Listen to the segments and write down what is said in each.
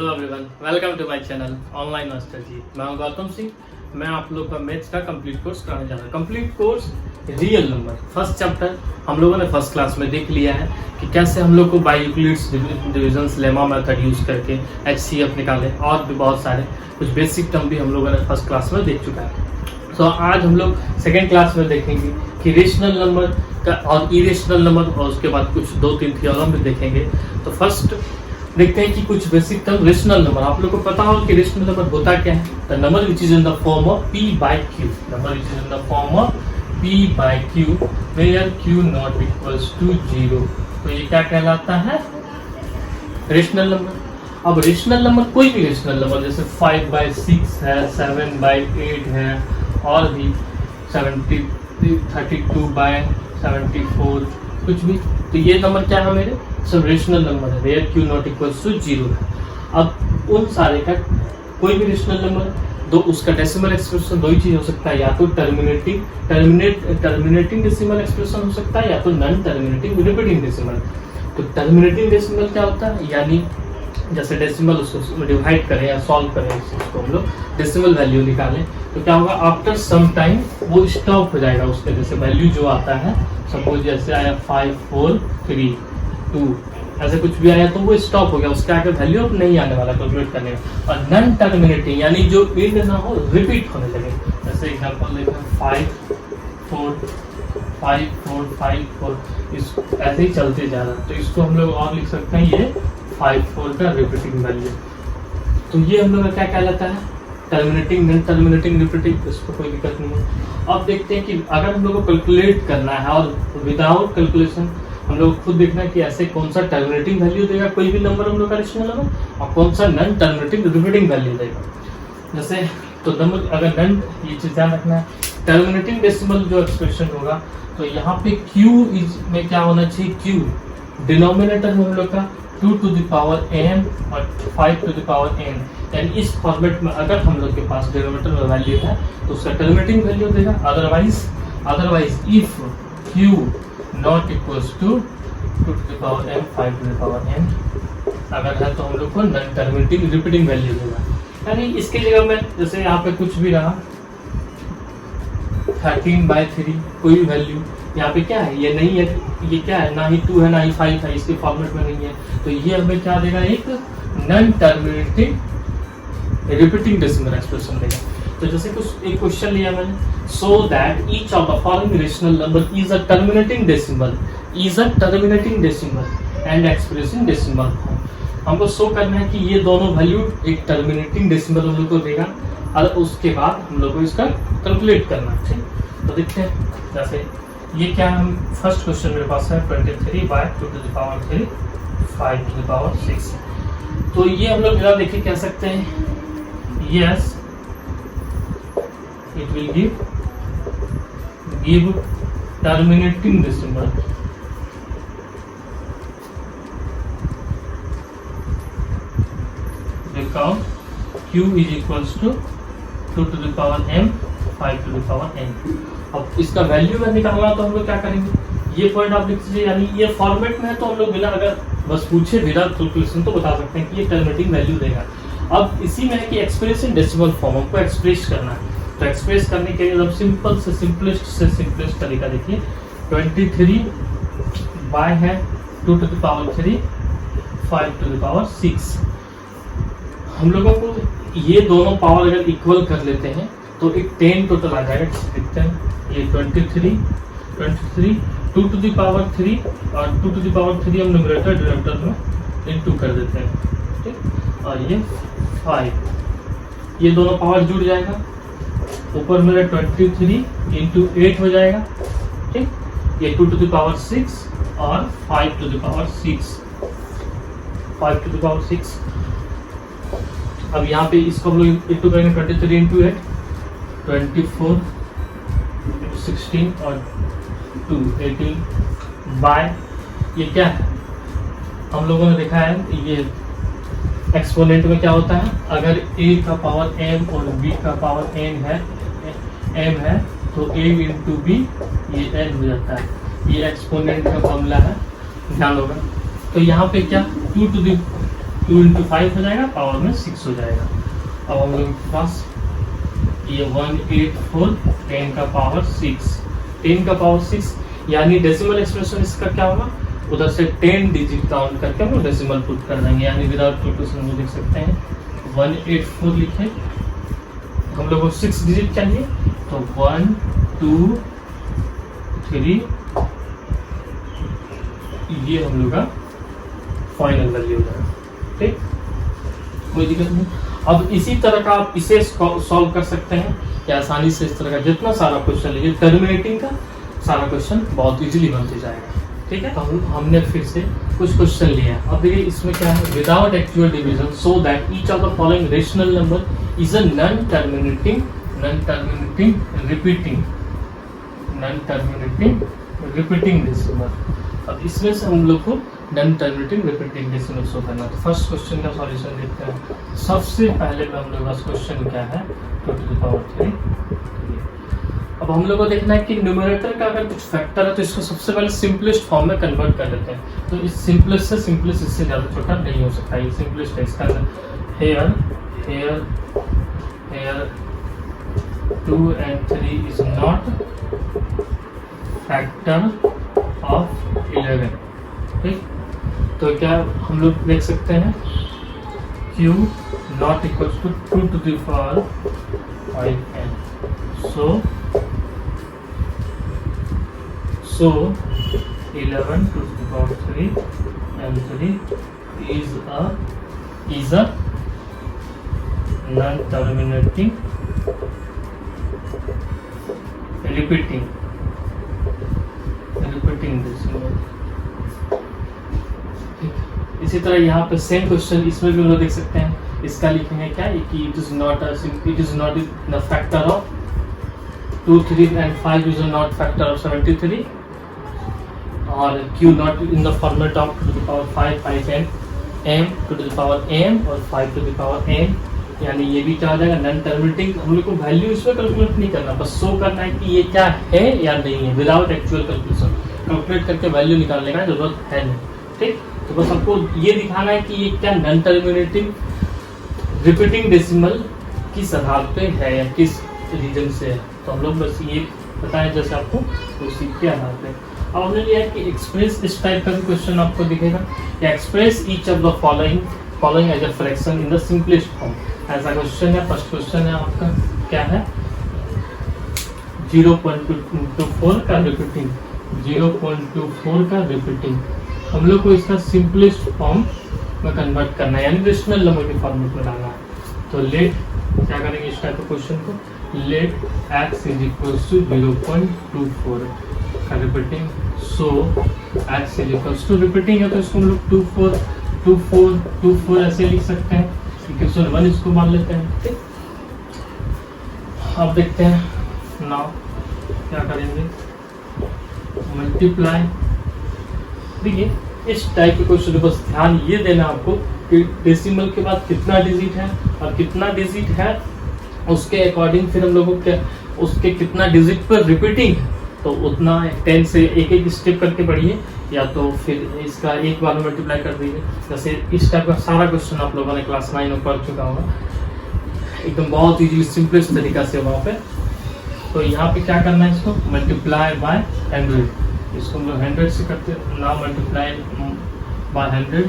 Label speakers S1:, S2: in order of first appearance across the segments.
S1: Hello everyone, welcome to my channel online master ji. मैं हूं गौतम सिंह। मैं आप लोग का मैथ्स का कंप्लीट कोर्स कराने जा रहा हूं। Complete course real number first chapter हम लोगों ने फर्स्ट क्लास में देख लिया है कि कैसे हम लोग को by Euclid's divisions lemma method use करके HCF निकाले, और भी बहुत सारे कुछ बेसिक टर्म भी हम लोगों ने फर्स्ट क्लास में देख चुका है। तो आज हम लोग सेकेंड क्लास में देखेंगे कि रेशनल नंबर का और इरेशनल नंबर, और उसके बाद कुछ 2-3 थ्योरम भी देखेंगे। तो फर्स्ट देखते हैं कि कुछ बेसिक टर्म रेशनल नंबर। आप लोग को पता हो कि रेशनल नंबर होता क्या है। The number which is in the form of P by Q, number which is in the form of P by Q where Q not equals to 0। तो ये क्या कहलाता है? Rational number. अब रेशनल नंबर कोई भी रेशनल नंबर जैसे 5/6 है, 7/8 है, और भी 32/74 कुछ भी, तो ये नंबर क्या है मेरे? सब रेशनल नंबर है, where Q not equals to 0 है। अब उन सारे का कोई भी रेशनल नंबर दो, उसका डेसिमल एक्सप्रेशन दो ही चीज हो सकता है, या तो टर्मिनेटिंग डेसिमल एक्सप्रेशन हो सकता है, या तो नॉन टर्मिनेटिंग रिपीटिंग डेसिमल। तो टर्मिनेटिंग डेसिमल क्या होता है? यानी जैसे डेसिमल उसको डिवाइड करें या सॉल्व करें, इसको हम लोग डेसिमल वैल्यू निकालें, तो क्या होगा? आफ्टर सम टाइम वो स्टॉप हो जाएगा उसके, जैसे वैल्यू जो आता है, सपोज जैसे आया 5432 ऐसे कुछ भी आया तो वो स्टॉप हो गया, उसके आगे वैल्यू अब नहीं आने वाला कैलकुलेट करने में। और नॉन टर्मिनेटिंग यानी जो एंड ना हो, रिपीट होने लगे, जैसे एग्जांपल लेते हैं 545454, इस ऐसे ही चलते जा रहा है, तो इसको हम लोग और लिख सकते हैं ये 54 का रिपीटिंग वैल्यू। तो ये हम लोग का क्या कहलाता है? Terminating, non terminating, repeating. इसको कोई दिक्कत नहीं है। अब देखते हैं कि अगर हम लोग को कैलकुलेट करना है और विदाउट कैलकुलेशन हम लोग खुद देखना है कि ऐसे कौन सा टर्मिनेटिंग वैल्यू देगा कोई भी नंबर हम लोग का रेशनल नंबर, और कौन सा नॉन टर्मिनेटिंग रिपीटिंग वैल्यू देगा। जैसे तो नंबर अगर नॉन, ये चीज ध्यान रखना है, टर्मिनेटिंग डेसिमल जो एक्सप्रेशन होगा, तो यहाँ पे Q में क्या होना चाहिए? Q डिनोमिनेटर में हम लोग का 2 to the power n और 5 to the power n, यानी इस फॉर्मेट में अगर हम लोग के पास डिनोमिनेटर में वैल्यू है तो उसका टर्मिनेटिंग वैल्यू देगा। Otherwise if Q not equals to 2 to the power n 5 to the power n अगर है तो हम लोग को नॉन टर्मिनेटिंग रिपीटिंग वैल्यू देगा। यानी इसके जगह में जैसे यहाँ पे कुछ भी रहा 13/3 कोई भी वैल्यू, यहाँ पे क्या है? ये नहीं है, ये क्या है? ना ही 2 है ना ही 5 है, इसके फॉर्मेट में नहीं है, तो ये हमें क्या देगा? एक non terminating repeating decimal expression देगा। तो जैसे कुछ एक क्वेश्चन लिया मैंने, so that each of the following rational number is a terminating decimal and expressing decimal form. हमको शो करना है कि ये दोनों वैल्यू एक टर्मिनेटिंग डेसिमल हम लोग को देगा, और उसके बाद हम लोग को इसका कैलकुलेट करना है। ठीक, तो देखते हैं। जैसे ये क्या है? हम फर्स्ट क्वेश्चन मेरे पास है 23/2 to the power 3 5 to the power 6। तो ये हम लोग बिना देखे कह सकते हैं yes it will give terminating decimal because Q is equals to 2 to the power m 5 to the power n। अब इसका वैल्यू में निकालना तो हम लोग क्या करेंगे? ये पॉइंट आप लिख दीजिए, यानी ये फॉर्मेट में है तो हम लोग बिना अगर बस पूछे विदाउट कैलकुलेशन तो बता सकते हैं कि ये टर्मिनेटिंग वैल्यू देगा। अब इसी में है कि एक्सप्रेशन डेसिमल फॉर्म हमको एक्सप्रेस करना है, तो एक्सप्रेस करने के लिए हम सिंपल से सिंपलेस्ट तरीका देखिए। 23 बाय है 2 to the power 3 5 to the power 6। हम लोगों को ये दोनों पावर अगर इक्वल कर लेते हैं तो एक 10 टोटल आ जाएगा। देखते हैं, ये 23 2 to the power 3 और 2 to the power 3 हम न्यूमरेटर डिनोमिनेटर में इनटू कर देते हैं। ठीक, और ये 5, ये दोनों पावर जुड़ जाएगा, ऊपर मेरा 23 इंटू 8 हो जाएगा। ठीक, ये 2 to the power 6 और 5 to the power 6। अब यहाँ पे इसको हम लोग इंटू करेंगे 23 इंटू 8 24 16 और 2 18 बाय ये क्या है? हम लोगों ने देखा है ये एक्सपोनेंट में क्या होता है? अगर a का पावर m और b का पावर m है तो a इंटू b ये n हो जाता है। ये एक्सपोनेंट का फॉर्मूला है, ध्यान होगा। तो यहाँ पे क्या 2 to the 2 इंटू 5 हो जाएगा, पावर में 6 हो जाएगा। अब हम लोग के पास ये 184 10 का पावर 6, 10 का पावर 6 यानी डेसिमल एक्सप्रेशन इसका क्या होगा, उधर से 10 डिजिट काउंट करके हम डेसिमल पुट कर देंगे, यानी विदाउट कैलकुलेशन में लिख सकते हैं 184 लिखे। हम लोग को 6 डिजिट चाहिए तो 1 2 3, ये हम लोग का फाइनल वैल्यू हो जाएगा। ठीक, कोई दिक्कत नहीं। अब इसी तरह का आप इसे सॉल्व कर सकते हैं या आसानी से इस तरह का जितना सारा क्वेश्चन लीजिए टर्मिनेटिंग का सारा क्वेश्चन बहुत इजीली बनते जाएगा। ठीक है, तो हमने फिर से कुछ क्वेश्चन लिए हैं। अब देखिए इसमें क्या है, without actual division so that each of the following rational number is a non terminating repeating decimal. अब इसमें से हम लोग को non terminating repeating decimal show करना। तो फर्स्ट क्वेश्चन का सॉल्यूशन देखते हैं। सबसे पहले में हम लोग का क्वेश्चन क्या है, 2 to the power 3। अब हम लोग को देखना है कि न्यूमरेटर का अगर कुछ फैक्टर है तो इसको सबसे पहले सिंपलेस्ट फॉर्म में कन्वर्ट कर लेते हैं। तो इस सिंपलेस्ट से सिंपलेस्ट इससे ज़्यादा छोटा नहीं हो सकता, ये सिंपलेस्ट है। इसका hair 2 and 3 is not factor of 11। ठीक, तो क्या हम लोग देख सकते हैं Q not equals to 2 to the power 5n। So 11 to the power 3 and 3 is a non-terminating repeating decimal। इसी तरह यहाँ पे सेम क्वेश्चन इसमें भी हम लोग देख सकते हैं। इसका लिखेंगे क्या कि it is not in factor of 2 3 and 5 is not factor of 73 और Q not in the format of 2 to the power 5 n m 2 to the power m और 5 to the power n, यानी ये भी क्या हो जाएगा नॉन टर्मिनेटिंग। हम लोग को वैल्यू इसमें कैलकुलेट नहीं करना, बस शो करना है कि ये क्या है या नहीं है, विदाउट एक्चुअल कैलकुलेशन। कैलकुलेट करके वैल्यू निकालने का जरूरत है नहीं। ठीक, तो बस आपको ये दिखाना है कि ये क्या नॉन टर्मिनेटिंग रिपीटिंग डेसिमल किस आधार पे है या किस रीजन से है। तो हम लोग बस ये बताएं जैसे आपको उसी के आधार पे। अब हमने लिया है कि एक्सप्रेस इस टाइप का भी क्वेश्चन आपको दिखेगा या express each of the following as a fraction in the simplest form, ऐसा क्वेश्चन है। फर्स्ट क्वेश्चन है आपका क्या है, 0.24 का रिपीटिंग, 0.24 का रिपीटिंग। हम लोग को इसका सिंपलेस्ट फॉर्म में कन्वर्ट करना है, यानी रेशनल नंबर के फॉर्मेट में डालना है। तो लेट क्या करेंगे इस टाइप के क्वेश्चन को, let x is equal to 0.24 का repeating. So x is equal to repeating है तो इसको हम लोग 24 ऐसे लिख सकते हैं। इक्वेशन 1 इसको मान लेते हैं। ठीक, अब देखते हैं नाउ क्या करेंगे, मल्टीप्लाई। देखिए इस टाइप के क्वेश्चन बस ध्यान ये देना आपको कि डेसिमल के बाद कितना डिजिट है और कितना डिजिट है उसके अकॉर्डिंग फिर हम लोगों के उसके कितना डिजिट पर रिपीटिंग है तो उतना 10 से एक स्टेप करके पढ़िए, या तो फिर इसका एक बार में मल्टीप्लाई कर दीजिए। जैसे इस टाइप का सारा क्वेश्चन आप लोगों ने क्लास 9 में पढ़ चुका होगा, एकदम बहुत इजीली सिंपलेस्ट तरीका से वहाँ पे। तो यहाँ पे क्या करना है, इसको मल्टीप्लाई बाय 100, इसको हम लोग 100 से करते हैं ना, multiply by 100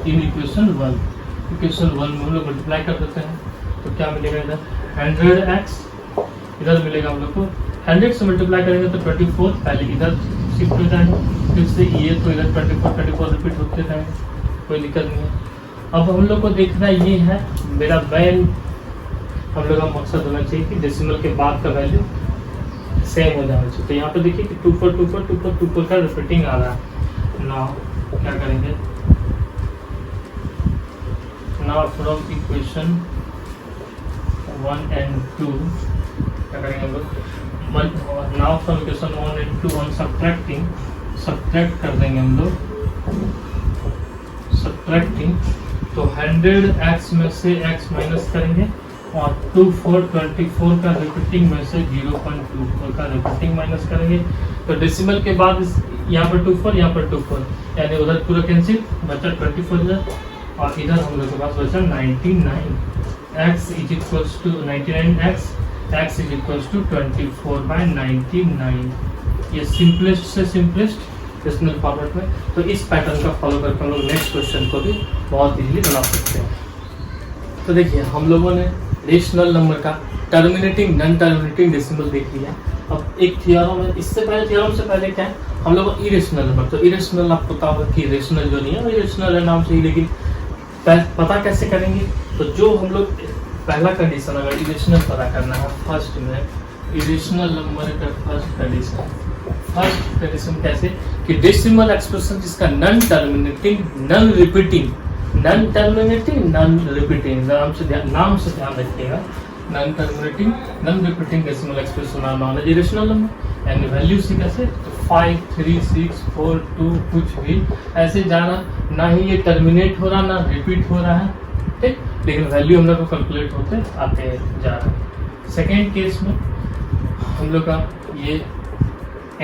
S1: in equation 1। Equation 1 में हम लोग मल्टीप्लाई कर देते हैं तो क्या मिलेगा, इधर 100x इधर मिलेगा हम लोग को 100 से मल्टीप्लाई करेंगे तो 24 पहले इधर शिफ्ट हो जाएगा, फिर से ये तो इधर 24 रिपीट होते जाएंगे, कोई दिक्कत नहीं है। अब हम लोग को देखना ये है मेरा मेन हम लोग का मकसद होना चाहिए कि डेसिमल के बाद का वैल्यू सेम हो जाना चाहिए। तो यहाँ पे देखिए कि 24 का रिपीटिंग आ रहा है। नाउ क्या करेंगे, नाउ फ्रॉम इक्वेशन 1 and 2 क्या करेंगे हम लोग, नाउ फ्रॉम इक्वेशन 1 and 2 हम सब्ट्रैक्ट कर देंगे हम लोग, सब्ट्रैक्टिंग। तो 100x में से x माइनस करेंगे और 24 का रिपीटिंग में से 0.24 का रिपीटिंग माइनस करेंगे। तो डेसिमल के बाद यहाँ पर 24 यहाँ पर 24, यानी उधर पूरा कैंसिल, बचा 24 इधर और इधर हम लोग के पास बचा 99, x is equals to 99x, x is equals to 24/99। ये सिंपलेस्ट से सिंपलेस्ट रेशनल फॉर्मेट में। तो इस पैटर्न का फॉलो करके हम लोग नेक्स्ट क्वेश्चन को भी बहुत इजीली बना सकते हैं। तो देखिए हम लोगों ने रेशनल नंबर का टर्मिनेटिंग नॉन टर्मिनेटिंग डेसिमल देख लिया। अब एक थ्योरम है, इससे पहले थ्योरम से पहले क्या है, हम लोग इरेशनल नंबर। तो इरेशनल आपको पता होगा कि रेशनल जो नहीं है वो इरेशनल है नाम से ही, लेकिन पता कैसे करेंगे। तो जो हम लोग पहला कंडीशन अगर इरेशनल पता करना है, फर्स्ट में इरेशनल नंबर का फर्स्ट कंडीशन कैसे कि डेसिमल एक्सप्रेशन जिसका नॉन टर्मिनेटिंग नॉन रिपीटिंग नाम से ध्यान रखिएगा, non terminating non repeating decimal expression नाम है इरेशनल नंबर। यानी वैल्यू से कैसे 5, 3, 6, 4, 2 कुछ भी ऐसे जाना, ना ही ये टर्मिनेट हो रहा ना रिपीट हो रहा है, ठीक, लेकिन वैल्यू हम लोग को कैलकुलेट होते आते जा रहा है। सेकेंड केस में हम लोग का ये m,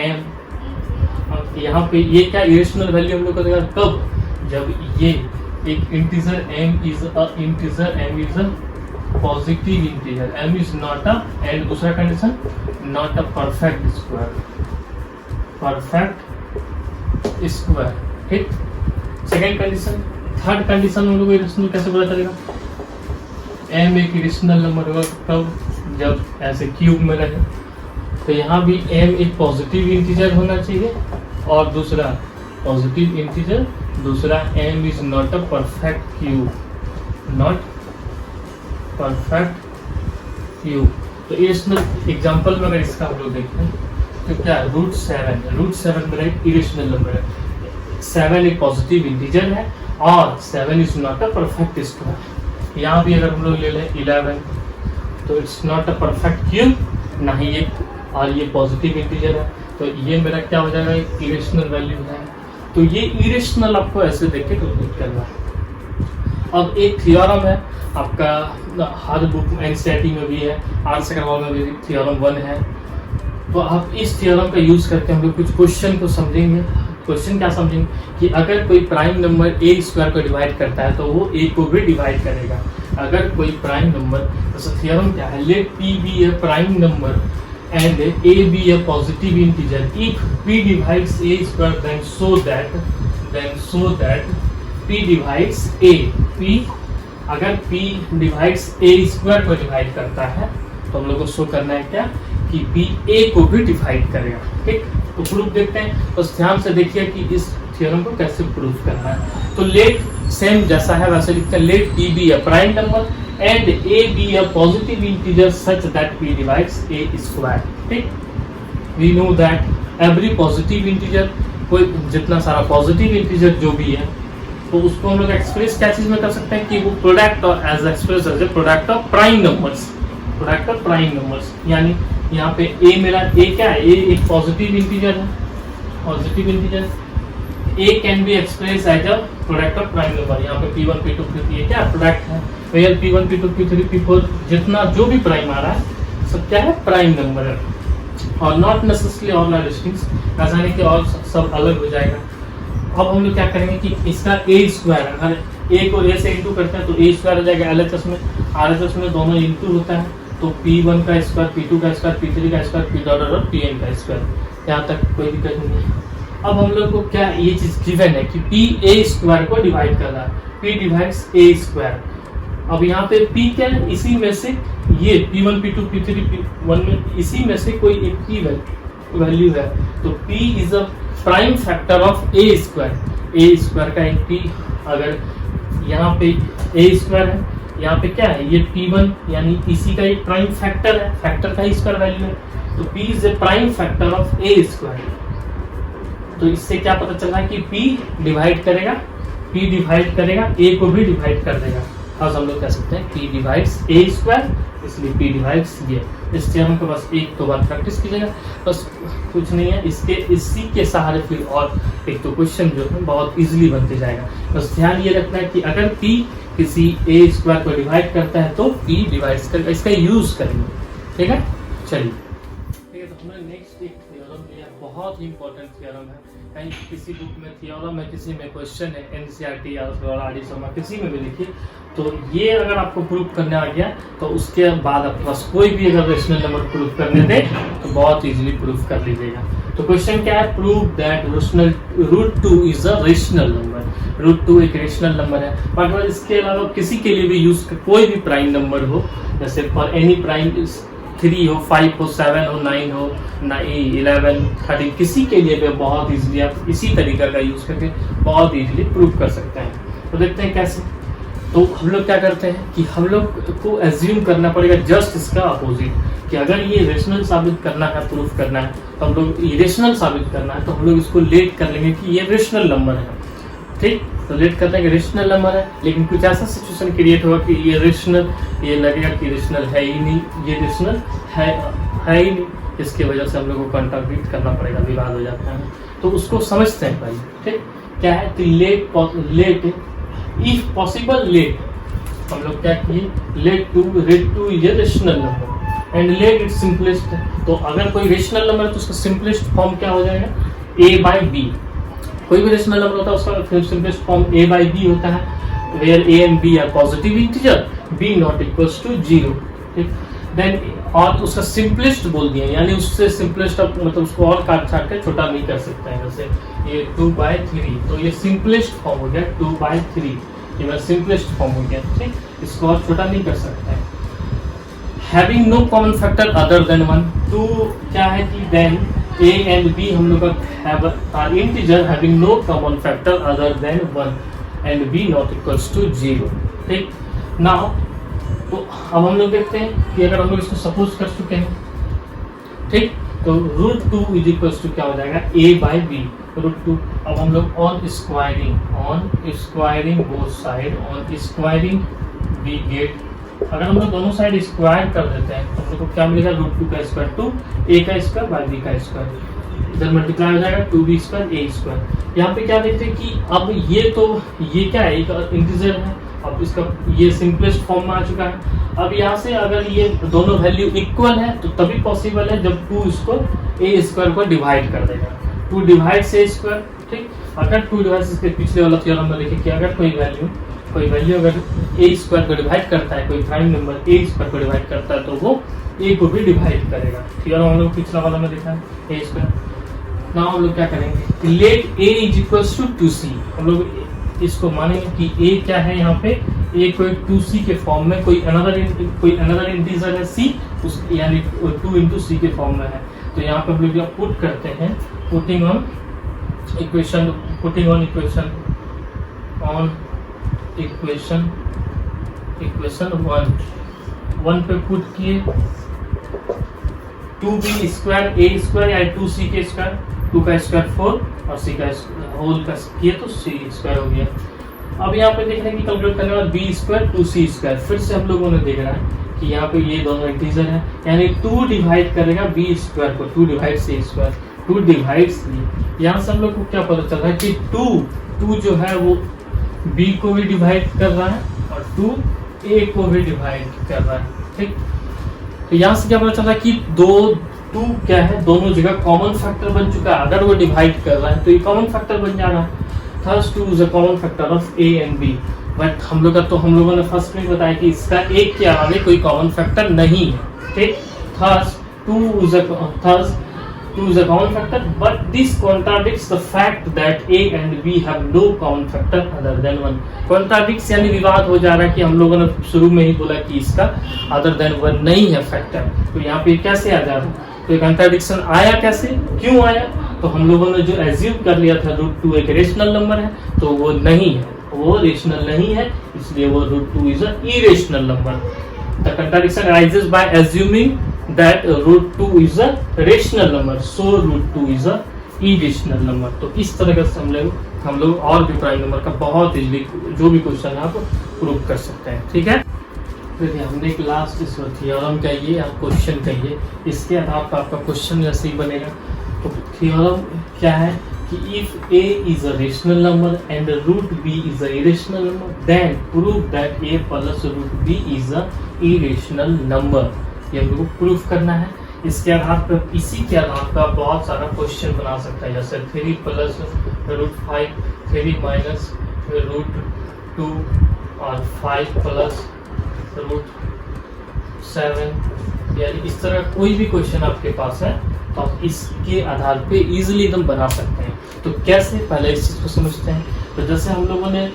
S1: यहाँ पे ये क्या इरेशनल वैल्यू हम लोग को देगा कब, जब ये एक integer m is a positive integer, m is not a, and दूसरा condition not a perfect square, ठीक। Second condition. थर्ड कंडीशन हम लोग को इरेशनल कैसे पता चलेगा, m एक इरेशनल नंबर होगा कब, जब ऐसे क्यूब में रहे। तो यहाँ भी m एक पॉजिटिव इंटीजर होना चाहिए, और दूसरा पॉजिटिव इंटीजर, दूसरा m is not a perfect cube, not perfect cube. तो इरेशनल एग्जांपल में अगर इसका हम लोग देखें तो क्या √7 मेरा एक इरेशनल नंबर है। 7 एक पॉजिटिव इंटीजर है और 7 is not a perfect square. यहाँ भी अगर हम लोग ले लें 11, तो it's not a perfect cube, ना ही ये, और ये पॉजिटिव इंटीजर है, तो ये मेरा क्या हो जाएगा, एक इरेशनल वैल्यू है। तो ये इरेशनल आपको ऐसे देख के कैलकुलेट करना है। अब एक थ्योरम है आपका, हर बुक एनसीईआरटी में भी है, आर्ट्स अग्रवाल में भी थ्योरम 1 है। तो आप इस थ्योरम का यूज करके हम लोग कुछ क्वेश्चन को समझेंगे। क्वेश्चन क्या समझेंगे कि अगर कोई प्राइम नंबर a स्क्वायर को डिवाइड करता है तो वो a को भी डिवाइड करेगा। अगर कोई प्राइम नंबर, तो थ्योरम क्या है, let p be a prime number and a be a positive integer if p divides a square then so that p divides a, p अगर p divides a square को divide करता है तो हम लोग को शो करना है क्या कि p a को भी डिवाइड करेगा, ठीक। तो प्रूफ देखते हैं, तो ध्यान से देखिए कि इस थ्योरम को कैसे प्रूफ करना है। तो लेट सेम जैसा है वैसे लिखते हैं, late p be a prime number and a be a positive integer such that p divides a square, ठीक। We know that every positive integer, कोई जितना सारा पॉजिटिव इंटीजर जो भी है, तो उसको हम लोग एक्सप्रेस क्या चीज में कर सकते हैं कि वो प्रोडक्ट और as express as a product of prime numbers, यानी यहाँ पे a मेरा a क्या है, a एक पॉजिटिव इंटीजर है, a can be express as a product of prime number. यहाँ पे p1 p2 p3 ये क्या प्रोडक्ट है, where p1 p2 p3 p4 जितना जो भी प्राइम आ रहा है सब क्या है, प्राइम नंबर है, और not necessarily all are distinct, ऐसा नहीं कि और सब अलग हो जाएगा। अब हम लोग क्या करेंगे कि इसका a स्क्वायर, अगर a को a से इंटू करते हैं तो a स्क्वायर हो जाएगा, LHS में RHS में दोनों इंटू होता है, तो p1 का स्क्वायर, p2 का स्क्वायर, p3 का स्क्वायर, p डॉट और pn का स्क्वायर, यहाँ तक कोई दिक्कत नहीं है। अब हम लोग को क्या ये चीज गिवन है कि p a स्क्वायर को डिवाइड कर रहा है, p डिवाइड्स a स्क्वायर। अब यहाँ पे p क्या है, इसी में से ये p1 p2 p3 p1 में इसी में से कोई एक p वैल्यू है, तो p is a prime factor of a square का एक p, अगर यहाँ पे a स्क्वायर है, यहाँ पे क्या है, ये p1 यानी इसी का एक प्राइम फैक्टर है, फैक्टर का स्क्वायर वैल्यू है, तो p is a prime factor of a square. तो इससे क्या पता चल रहा है कि p डिवाइड करेगा a को भी डिवाइड कर देगा। आज हम लोग कह सकते हैं p डिवाइड्स a स्क्वायर, इसलिए p डिवाइड्स ये। इस थ्योरम को बस एक दो बार प्रैक्टिस कीजिएगा, बस कुछ नहीं है, इसी के सहारे फिर और एक तो क्वेश्चन जो है बहुत इजीली बनते जाएगा। बस ध्यान ये रखना है कि अगर p किसी a स्क्वायर को डिवाइड करता है तो p डिवाइड्स करेगा, इसका यूज करेंगे, ठीक है। चलिए, ठीक है, तो हमने नेक्स्ट एक थ्योरम लिया, बहुत ही इंपॉर्टेंट थ्योरम है, कहीं किसी बुक में थियोरम में किसी में क्वेश्चन है एनसीईआरटी या आरडी शर्मा किसी में भी लिखिए, तो ये अगर आपको प्रूव करने आ गया तो उसके बाद आपके पास कोई भी अगर रेशनल नंबर प्रूव करने दे तो बहुत इजीली प्रूव कर लीजिएगा। तो क्वेश्चन क्या है, prove that √2 is a rational number. √2 एक रेशनल नंबर है, बट इसके अलावा किसी के लिए भी यूज कोई भी प्राइम नंबर हो, जैसे फॉर एनी प्राइम 3 हो, 5 हो, 7 हो, 9 हो, 11, 13 किसी के लिए भी बहुत इजीली आप इसी तरीका का यूज करके बहुत इजीली प्रूव कर सकते हैं। तो देखते हैं कैसे। तो हम लोग क्या करते हैं कि हम लोग को एज्यूम करना पड़ेगा जस्ट इसका अपोजिट, कि अगर ये रेशनल साबित करना है, प्रूफ करना है, तो हम लोग इरेशनल साबित करना है, तो हम लोग इसको लेट कर लेंगे कि ये रेशनल नंबर है। ठीक, तो लेट करते हैं कि रेशनल नंबर है, लेकिन कुछ ऐसा सिचुएशन क्रिएट होगा कि ये रेशनल, ये लगेगा कि रेशनल है ही नहीं, ये रेशनल है ही नहीं, इसकी वजह से हम लोग को कॉन्ट्राडिक्ट करना पड़ेगा, विवाद हो जाता है। तो उसको समझते हैं भाई। ठीक, क्या है कि लेट इफ पॉसिबल लेट, हम लोग क्या किए, लेट टू ये rational number and let it simplest है। तो अगर कोई रेशनल नंबर है तो उसका सिंपलेस्ट फॉर्म क्या हो जाएगा, a/b। कोई भी रेशनल नंबर होता है उसका सिंपलेस्ट फॉर्म a/b होता है, where a and b are positive integer, b not equals to 0। ठीक, देन और उसका सिंपलेस्ट बोल दिया, यानी उससे सिंपलेस्ट मतलब उसको और काट छाट के छोटा नहीं कर सकते हैं। जैसे ये 2/3, तो ये सिंपलेस्ट फॉर्म हो गया 2/3, ये मेरा सिंपलेस्ट फॉर्म हो गया। ठीक, इसको और छोटा नहीं कर सकते हैं। Having no common factor other than 1, तो क्या है कि देन a and b हम लोग का integer having no common factor other than 1 and b not equals to 0। ठीक, नाउ तो अब हम लोग देखते हैं कि अगर हम लोग इसको सपोज कर चुके हैं, ठीक, तो √2 इज इक्वल्स टू क्या हो जाएगा, a/b √2। अब हम लोग on squaring both side, on squaring we get, अगर हम लोग दोनों साइड स्क्वायर कर देते हैं तो हम लोग को क्या मिलेगा, √2 का स्क्वायर 2, a का स्क्वायर बाय b का स्क्वायर, इधर मल्टीप्लाई हो जाएगा 2b स्क्वायर a स्क्वायर। यहाँ पे क्या देखते हैं कि अब ये क्या है, एक इंटीजर है, अब इसका ये सिंपलेस्ट फॉर्म में आ चुका है। अब यहाँ से अगर ये दोनों वैल्यू इक्वल है तो तभी पॉसिबल है जब 2 इसको a स्क्वायर को डिवाइड कर देगा, 2 डिवाइड से स्क्वायर। ठीक, अगर 2 डिवाइड से, पिछले वाला थ्योरम में लिखे कि अगर कोई वैल्यू अगर a स्क्वायर को डिवाइड करता है, कोई प्राइम नंबर a स्क्वायर को डिवाइड करता है तो वो a को भी डिवाइड करेगा। थ्योरम हम लोग पिछला वाला में लिखा है a स्क्वायर। नाउ हम लोग क्या करेंगे, let a is equals to 2c, हम लोग इसको मानेंगे कि a क्या है, यहाँ पे a कोई 2c के फॉर्म में, कोई अनदर इंटीजर है c, उस यानी 2 into c के फॉर्म में है। तो यहाँ पे हम लोग पुट करते हैं, पुटिंग ऑन इक्वेशन वन पे पुट किए, 2b स्क्वायर a स्क्वायर या 2c के स्क्वायर, 2 का स्क्वायर 4 और c का होल का किए तो c स्क्वायर हो गया। अब यहाँ पे देख रहे हैं कि कैलकुलेट करने के बाद b स्क्वायर 2c स्क्वायर, फिर से हम लोगों ने देख रहा है कि यहाँ पे ये दोनों इंटीजर है, यानी 2 डिवाइड करेगा b स्क्वायर को, 2 divide c square, 2 divide c। यहाँ से हम लोग को क्या पता चल रहा है कि 2 जो है वो b को भी डिवाइड कर रहा है और 2 a को भी डिवाइड कर रहा है। ठीक, तो यहाँ से क्या पता चल रहा है कि 2 क्या है, दोनों जगह कॉमन फैक्टर बन चुका है। अगर वो डिवाइड कर रहा है तो ये कॉमन फैक्टर बन जाएगा, थर्स 2 is a common factor of a and b। But हम लोगों ने फर्स्ट में बताया कि इसका एक के आगे कोई कॉमन फैक्टर नहीं है। ठीक, थर्स 2 is a common factor, but this contradicts the fact that a and b have no common factor other than 1। contradicts यानी विवाद हो जा रहा है कि हम लोगों ने शुरू में ही बोला कि इसका other than 1 नहीं है फैक्टर, तो यहाँ पे कैसे आ जा रहा है, तो कंट्राडिक्शन आया कैसे, क्यों आया, तो हम लोगों ने जो एज्यूम कर लिया था √2 एक रेशनल नंबर है, तो वो नहीं है, वो रेशनल नहीं है, इसलिए वो √2 is a irrational number. The contradiction arises by assuming that √2 is a rational number, so √2 is a irrational number। तो इस तरह से हम लोग और भी प्राइम नंबर का बहुत इजीली जो भी क्वेश्चन है आप प्रूव कर सकते हैं। ठीक है, देखिए हमने एक लास्ट थ्योरम कहिए या क्वेश्चन कहिए, इसके आधार पर आपका क्वेश्चन जैसे ही बनेगा। तो थ्योरम क्या है कि if a is a rational number and √b is a irrational number, then prove that a plus √b is a irrational number। ये हम लोग को प्रूफ करना है इसके आधार पर, इसी के आधार पर आप बहुत सारा क्वेश्चन बना सकते हैं, जैसे 3 प्लस √5, 3 माइनस √2 और 5 प्लस √7, यानी इस तरह कोई भी क्वेश्चन आपके पास है तो आप इसके आधार पे इजीली एकदम बना सकते हैं। तो कैसे, पहले इस चीज़ को समझते हैं। तो जैसे हम लोगों ने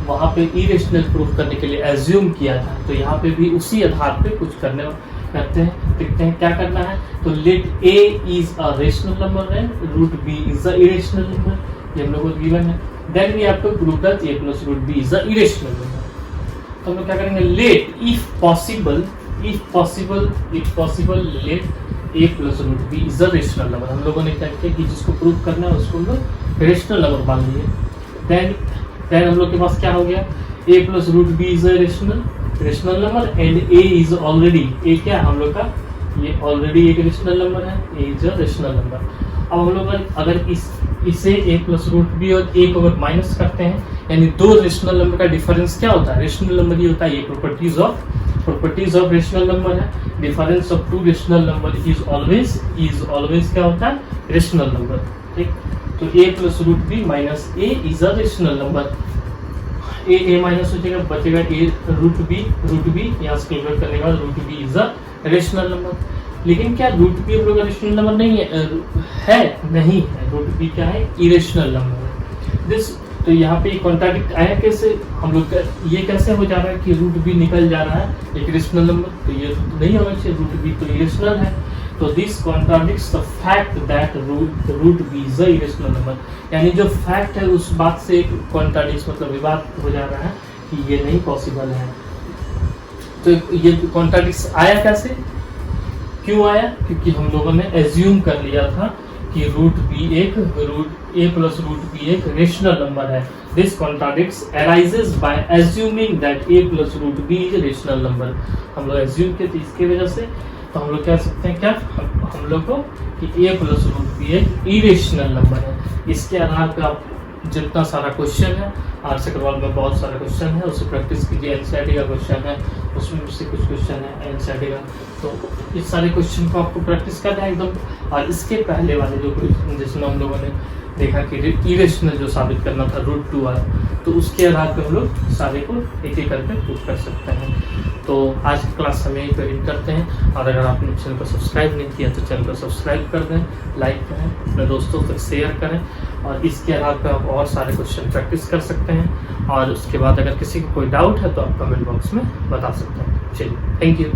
S1: वहाँ पे इरेशनल प्रूफ करने के लिए एज्यूम किया था, तो यहाँ पे भी उसी आधार पे कुछ करते हैं, देखते हैं क्या करना है। तो let a is a rational number and √b is a irrational number, ये हम लोग को गिवन है। Then we have to prove that a plus √b is a irrational number. तो हम लोग क्या करेंगे, let if possible let a plus √b is a rational number. हम लोगों ने क्या किया कि जिसको प्रूव करना है उसको हम लोग रेशनल नंबर मान लिए। देन हम लोग के पास क्या हो गया, a plus √b is a rational number and a is already, a क्या हम लोग का, ये ऑलरेडी एक रेशनल नंबर है, a is a rational number. अब हम लोग अगर इसे a प्लस √b और a को अगर माइनस करते हैं, यानी दो रेशनल नंबर का डिफरेंस क्या होता है, रेशनल नंबर ये होता है, ये प्रॉपर्टीज ऑफ रेशनल नंबर है। Difference of two rational number is always क्या होता है, रेशनल नंबर। ठीक, तो a plus √b minus a is a rational number. a minus हो जाएगा, बचेगा √b यहाँ से कैलकुलेट करने के बाद √b is a rational number. लेकिन क्या √b हम लोग का रेशनल नंबर नहीं है, नहीं है, √b क्या है, इरेशनल नंबर है। दिस, तो यहाँ पे कॉन्ट्राडिक्ट आया कैसे, हम लोग ये कैसे हो जा रहा है कि √b निकल जा रहा है एक रेशनल नंबर, तो ये तो नहीं होना चाहिए, √b तो इरेशनल है। तो this contradicts the fact that √b is a irrational number, यानी जो फैक्ट है उस बात से कॉन्ट्राडिक्ट, मतलब विवाद हो जा रहा है कि ये नहीं पॉसिबल है। तो ये कॉन्ट्राडिक्ट्स आया कैसे, क्यों आया, क्योंकि हम लोगों ने एज्यूम कर लिया था कि a प्लस √b एक रेशनल नंबर है। This contradicts arises by assuming that a plus √b is rational number. हम लोग एज्यूम किए थे इसकी वजह से, तो हम लोग कह सकते हैं क्या, हम लोग को कि a प्लस √b एक इरेशनल नंबर है। इसके आधार पर आप जितना सारा क्वेश्चन है, आरसी कटवाल में बहुत सारा क्वेश्चन है, उससे प्रैक्टिस कीजिए। एनसीईआरटी का क्वेश्चन है, उसमें से कुछ क्वेश्चन है एनसीईआरटी का, तो इस सारे क्वेश्चन को आपको प्रैक्टिस करना है एकदम। और इसके पहले वाले जो क्वेश्चन जिसमें हम लोगों ने देखा कि इरेशनल जो साबित करना था √2 आया, तो उसके आधार पर हम लोग सारे को एक एक करके प्रूव कर सकते हैं। तो आज की क्लास हम यहीं पर एंड करते हैं, और अगर आपने चैनल को सब्सक्राइब नहीं किया तो चैनल को सब्सक्राइब कर दें, लाइक करें, अपने दोस्तों तक शेयर करें, और इसके आधार पर आप और सारे क्वेश्चन प्रैक्टिस कर सकते हैं। और उसके बाद अगर किसी को कोई डाउट है तो आप कमेंट बॉक्स में बता सकते हैं। चलिए, थैंक यू।